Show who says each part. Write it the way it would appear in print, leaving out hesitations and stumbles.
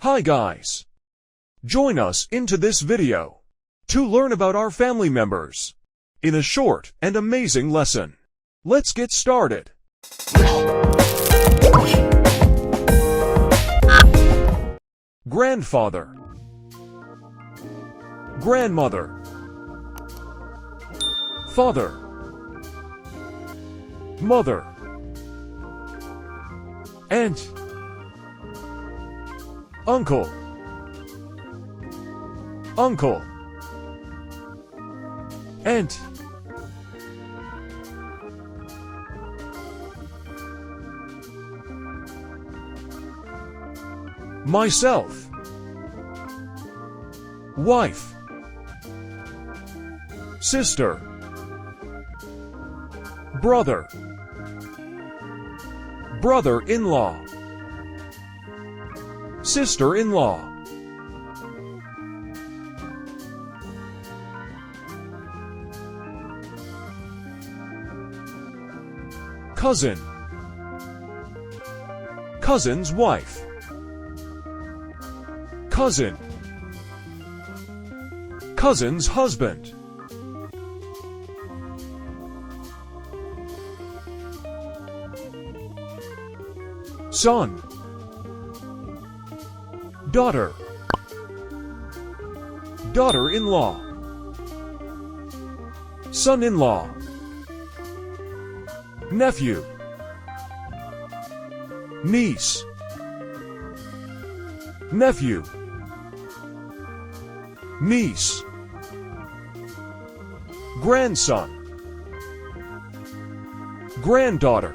Speaker 1: Hi guys! Join us into this video to learn about our family members in a short and amazing lesson. Let's get started. Grandfather, grandmother, father, mother, aunt, uncle, aunt, myself, wife, sister, brother, brother-in-law, sister-in-law, cousin, cousin's wife, cousin, cousin's husband, son, daughter, daughter-in-law, son-in-law, nephew, niece, nephew, niece, grandson, granddaughter,